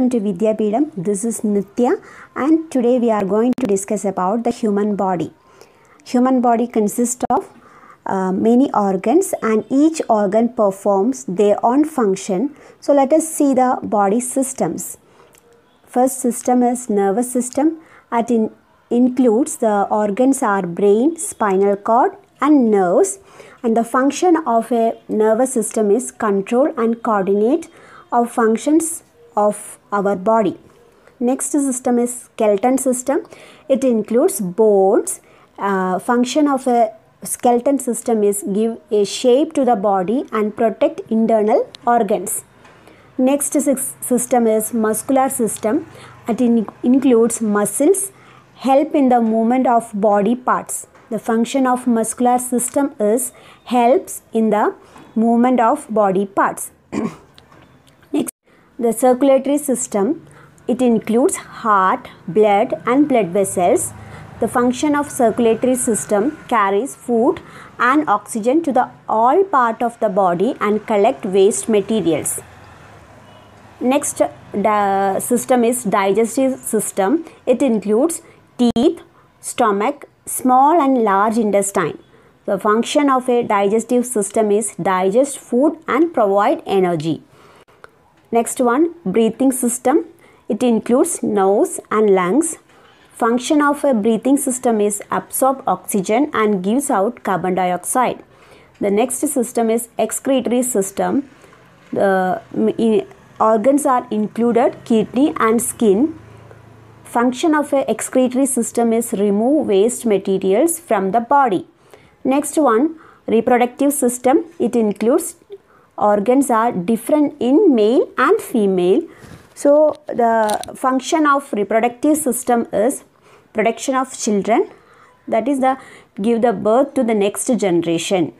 Welcome to Vidyapeetham. This is Nitya and today we are going to discuss about the human body. Human body consists of many organs and each organ performs their own function. So let us see the body systems. First system is nervous system. It includes the organs are brain, spinal cord and nerves, and the function of a nervous system is control and coordinate of functions of our body. Next system is skeleton system. It includes bones. Function of a skeleton system is give a shape to the body and protect internal organs. Next system is muscular system. It includes muscles, help in the movement of body parts. The function of muscular system is helps in the movement of body parts. The circulatory system, it includes heart, blood and blood vessels. The function of circulatory system carries food and oxygen to the all part of the body and collect waste materials. Next the system is digestive system. It includes teeth, stomach, small and large intestine. The function of a digestive system is digest food and provide energy. Next one, breathing system. It includes nose and lungs. Function of a breathing system is absorb oxygen and gives out carbon dioxide. The next system is excretory system. The organs are included kidney and skin. Function of a excretory system is remove waste materials from the body. Next one, reproductive system. It includes organs are different in male and female. So the function of reproductive system is production of children, that is the give the birth to the next generation.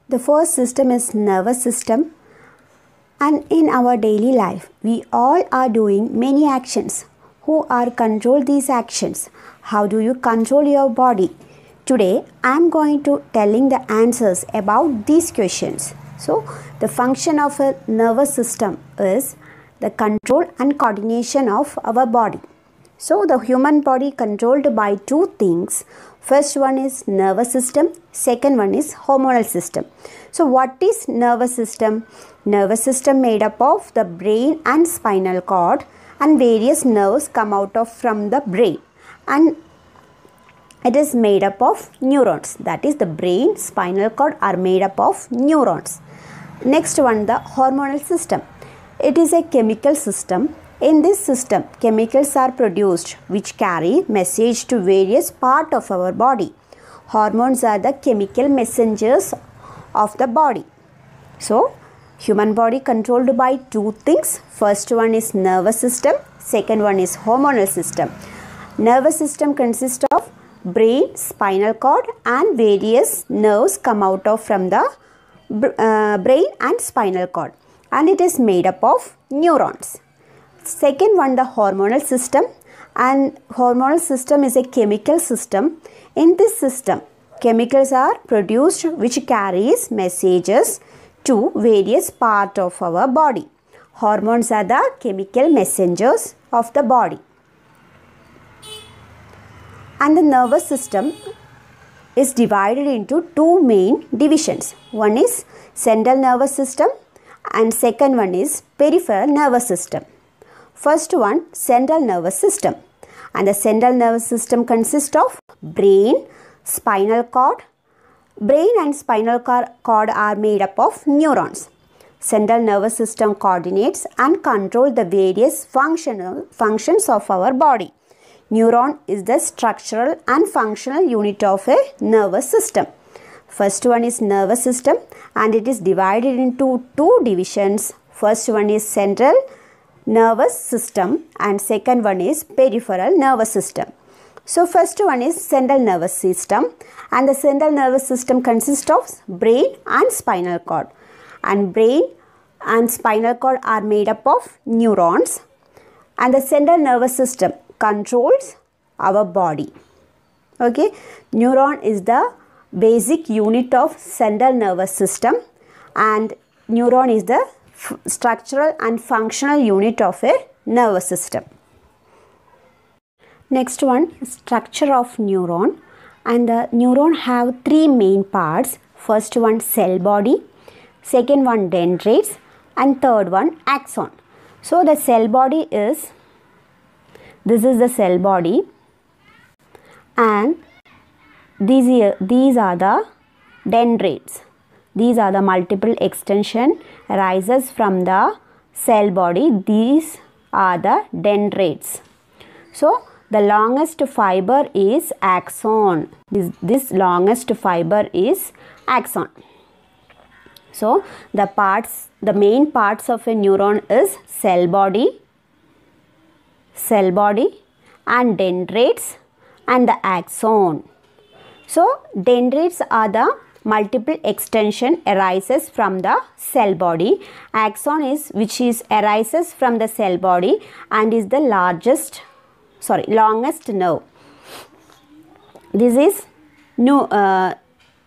The first system is nervous system, and in our daily life we all are doing many actions. Who are control these actions? How do you control your body? Today I am going to telling the answers about these questions. So the function of a nervous system is the control and coordination of our body. So the human body controlled by two things. First one is nervous system, second one is hormonal system. So what is nervous system? Nervous system made up of the brain and spinal cord, and various nerves come out of from the brain, and it is made up of neurons. That is the brain, spinal cord are made up of neurons. Next one, the hormonal system. It is a chemical system. In this system, chemicals are produced which carry message to various parts of our body. Hormones are the chemical messengers of the body. So, human body controlled by two things. First one is nervous system, second one is hormonal system. Nervous system consists of brain, spinal cord and various nerves come out of from the brain and spinal cord, and it is made up of neurons. Second one, the hormonal system, and hormonal system is a chemical system. In this system, chemicals are produced which carries messages to various parts of our body. Hormones are the chemical messengers of the body. And the nervous system is divided into two main divisions. One is central nervous system and second one is peripheral nervous system. First one, central nervous system, and the central nervous system consists of brain, spinal cord. Brain and spinal cord are made up of neurons. Central nervous system coordinates and controls the various functions of our body. Neuron is the structural and functional unit of a nervous system. First one is nervous system, and it is divided into two divisions. First one is central nervous system and second one is peripheral nervous system. So first one is central nervous system, and the central nervous system consists of brain and spinal cord, and brain and spinal cord are made up of neurons, and the central nervous system controls our body. Okay, neuron is the basic unit of central nervous system, and neuron is the structural and functional unit of a nervous system. Next one, structure of neuron. And the neuron have three main parts. First one, cell body. Second one, dendrites. And third one, axon. So the cell body is, this is the cell body, and these are the dendrites. These are the multiple extension arises from the cell body. These are the dendrites. So the longest fiber is axon. This longest fiber is axon. So the main parts of a neuron is cell body and dendrites and the axon. So dendrites are the multiple extension arises from the cell body. Axon is which is arises from the cell body and is the longest nerve. This is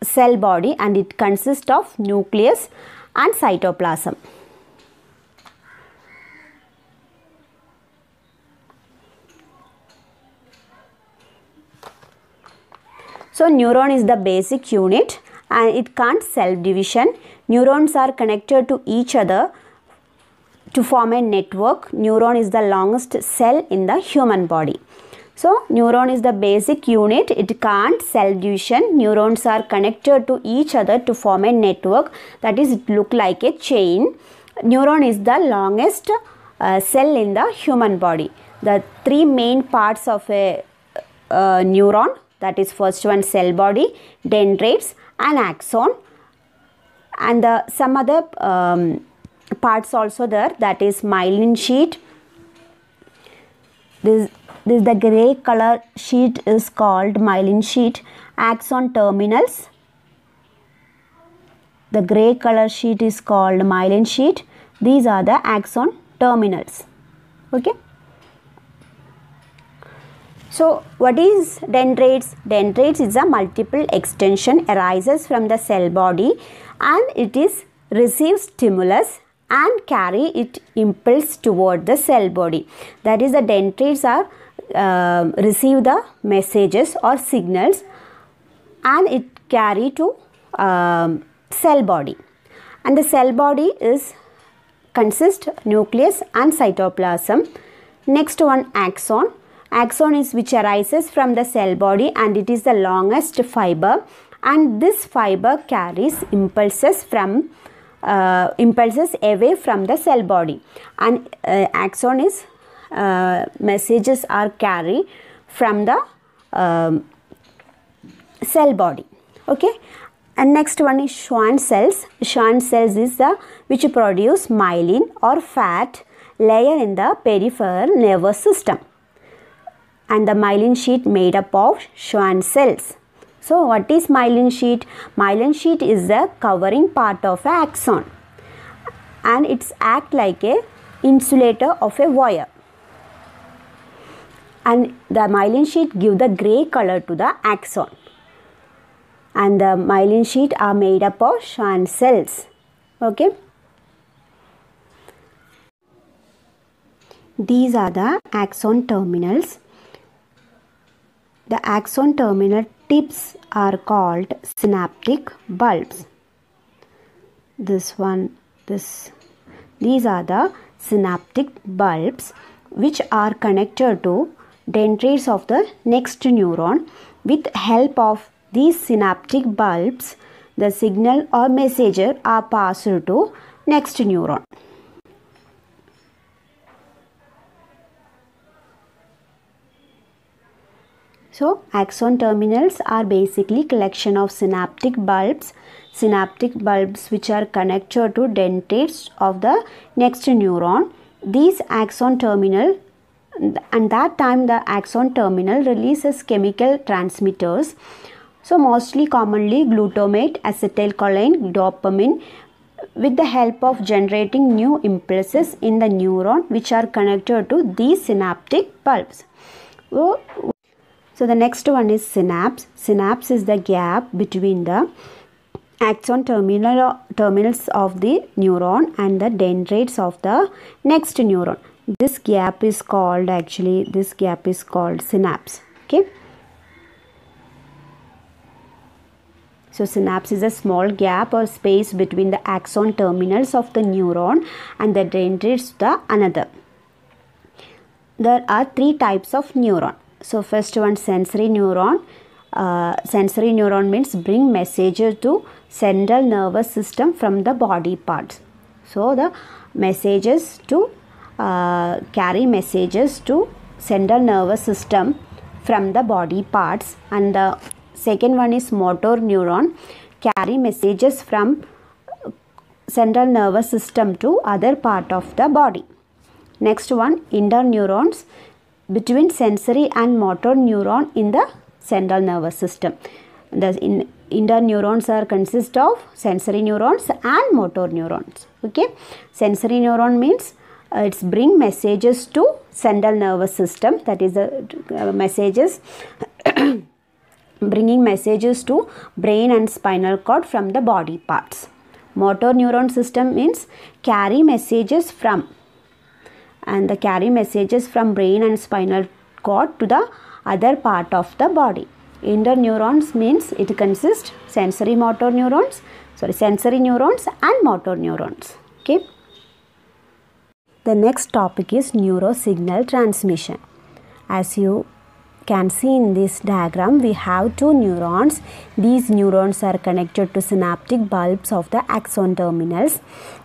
cell body and it consists of nucleus and cytoplasm. So neuron is the basic unit and it can't self-division. Neurons are connected to each other to form a network. Neuron is the longest cell in the human body. So neuron is the basic unit. It can't self-division. Neurons are connected to each other to form a network. That is, it look like a chain. Neuron is the longest cell in the human body. The three main parts of a neuron, that is first one cell body, dendrites and axon, and some other parts also there, that is myelin sheath. This the grey color sheet is called myelin sheath. Axon terminals. The grey color sheet is called myelin sheath. These are the axon terminals. Okay. So what is dendrites? Dendrites is a multiple extension arises from the cell body and it is receives stimulus and carry it impulse toward the cell body. That is, the dendrites are receive the messages or signals and it carry to cell body. And the cell body is consist nucleus and cytoplasm. Next one, axon. Axon is which arises from the cell body and it is the longest fiber, and this fiber carries impulses away from the cell body, and axon is messages are carried from the cell body. Okay. And next one is Schwann cells. Schwann cells is the which produce myelin or fat layer in the peripheral nervous system, and the myelin sheath made up of Schwann cells. So what is myelin sheath? Myelin sheath is the covering part of an axon and it's act like a insulator of a wire, and the myelin sheath give the grey color to the axon, and the myelin sheath are made up of Schwann cells. Okay. These are the axon terminals. The axon terminal tips are called synaptic bulbs. These are the synaptic bulbs which are connected to dendrites of the next neuron. With help of these synaptic bulbs, the signal or messages are passed to next neuron. So axon terminals are basically collection of synaptic bulbs which are connected to dendrites of the next neuron. These axon terminal, and that time the axon terminal releases chemical transmitters. So mostly commonly glutamate, acetylcholine, dopamine, with the help of generating new impulses in the neuron which are connected to these synaptic bulbs. So the next one is synapse. Synapse is the gap between the axon terminals of the neuron and the dendrites of the next neuron. This gap is called synapse. Okay. So synapse is a small gap or space between the axon terminals of the neuron and the dendrites of the another. There are three types of neuron. So first one, sensory neuron. Sensory neuron means bring messages to central nervous system from the body parts. So the messages to carry messages to central nervous system from the body parts. And the second one is motor neuron, carry messages from central nervous system to other part of the body. Next one, interneurons, between sensory and motor neuron in the central nervous system. The interneurons are consist of sensory neurons and motor neurons. Okay, sensory neuron means it's bring messages to central nervous system, that is the messages bringing messages to brain and spinal cord from the body parts. Motor neuron system means carry messages from brain and spinal cord to the other part of the body. Interneurons means it consists sensory neurons and motor neurons. Okay. The next topic is neurosignal transmission. As you can see in this diagram, we have two neurons. These neurons are connected to synaptic bulbs of the axon terminals.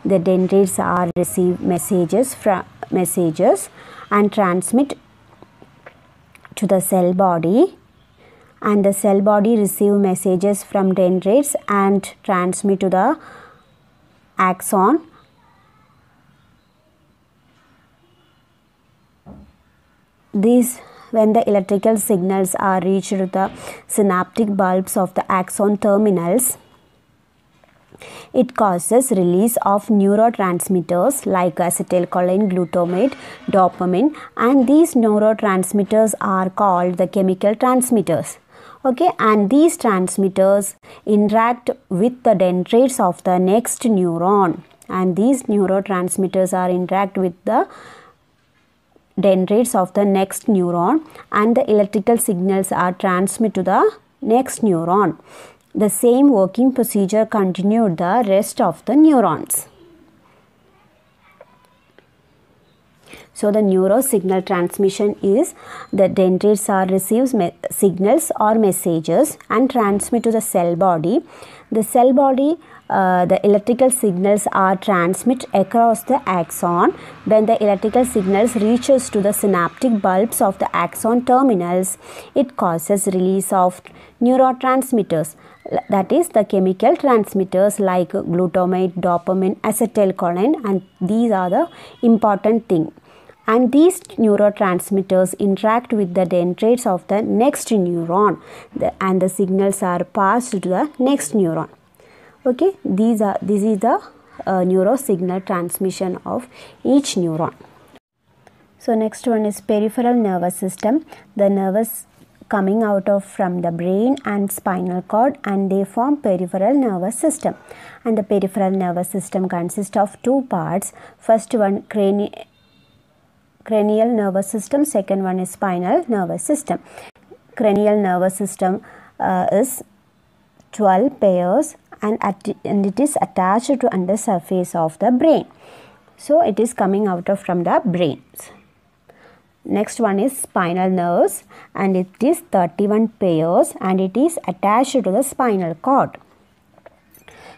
The dendrites are receive messages and transmit to the cell body, and the cell body receive messages from dendrites and transmit to the axon. When the electrical signals are reached to the synaptic bulbs of the axon terminals, it causes release of neurotransmitters like acetylcholine, glutamate, dopamine, and these neurotransmitters are called the chemical transmitters. Okay, and these transmitters interact with the dendrites of the next neuron, and these neurotransmitters are interact with the dendrites of the next neuron, and the electrical signals are transmitted to the next neuron. The same working procedure continued the rest of the neurons. So the neurosignal transmission is the dendrites are receives signals or messages and transmit to the cell body. The cell body, the electrical signals are transmitted across the axon. When the electrical signals reaches to the synaptic bulbs of the axon terminals, it causes release of neurotransmitters, that is the chemical transmitters like glutamate, dopamine, acetylcholine, and these are the important thing. And these neurotransmitters interact with the dendrites of the next neuron, and the signals are passed to the next neuron. Okay, this is the neurosignal transmission of each neuron. So next one is peripheral nervous system. The nerves coming out of from the brain and spinal cord, and they form peripheral nervous system. And the peripheral nervous system consists of two parts. First one, cranial nervous system. Second one is spinal nervous system. Cranial nervous system is 12 pairs, and it is attached to under surface of the brain. So it is coming out of from the brain. Next one is spinal nerves, and it is 31 pairs, and it is attached to the spinal cord.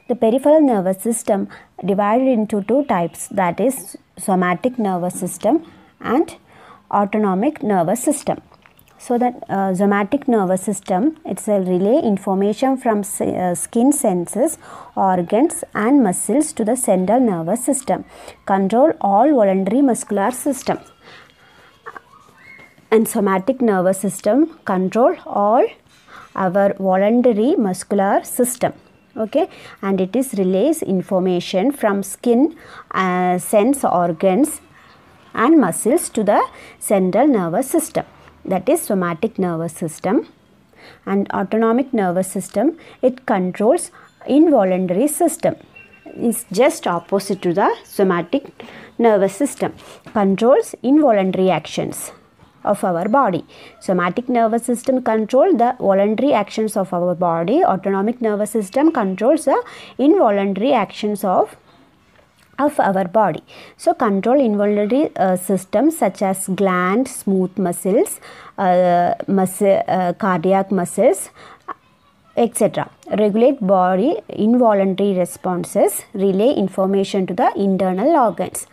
The peripheral nervous system divided into two types, that is somatic nervous system and autonomic nervous system. So the somatic nervous system, it's a relay information from skin senses, organs and muscles to the central nervous system, control all voluntary muscular system. And somatic nervous system control all our voluntary muscular system. Okay, and it is relays information from skin, sense organs and muscles to the central nervous system, that is somatic nervous system. And autonomic nervous system, it controls involuntary system. Is just opposite to the somatic nervous system. Controls involuntary actions of our body. Somatic nervous system controls the voluntary actions of our body. Autonomic nervous system controls the involuntary actions of our body. So control involuntary systems such as glands, smooth muscles, cardiac muscles, etc. Regulate body involuntary responses, relay information to the internal organs.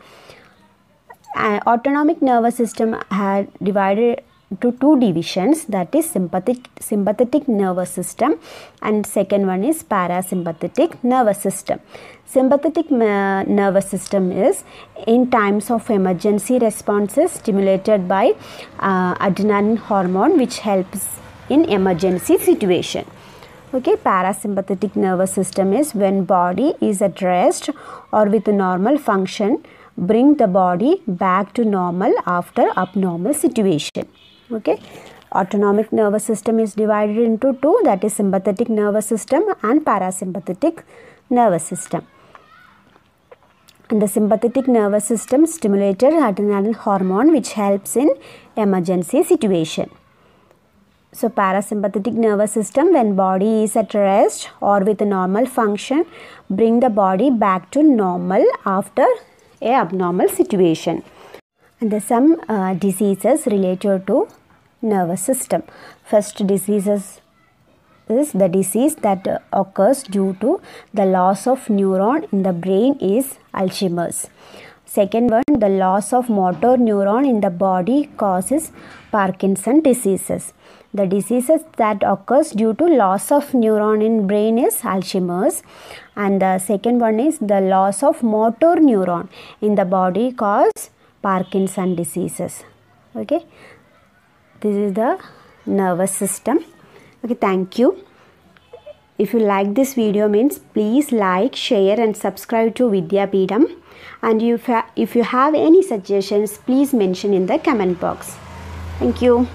Autonomic nervous system had divided to two divisions, that is sympathetic nervous system and second one is parasympathetic nervous system. Sympathetic nervous system is in times of emergency responses stimulated by adrenaline hormone which helps in emergency situation. Okay, parasympathetic nervous system is when body is at rest or with normal function, bring the body back to normal after abnormal situation. Okay, autonomic nervous system is divided into two, that is sympathetic nervous system and parasympathetic nervous system. And the sympathetic nervous system stimulated adrenaline hormone which helps in emergency situation. So parasympathetic nervous system, when body is at rest or with a normal function, bring the body back to normal after a abnormal situation. And there are some diseases related to nervous system. First diseases is the disease that occurs due to the loss of neuron in the brain is Alzheimer's. Second one, the loss of motor neuron in the body causes Parkinson diseases. The diseases that occurs due to loss of neuron in brain is Alzheimer's, and the second one is the loss of motor neuron in the body cause Parkinson diseases. Okay, this is the nervous system. Okay, thank you. If you like this video means please like, share and subscribe to Vidyapeetham, and if you have any suggestions please mention in the comment box. Thank you.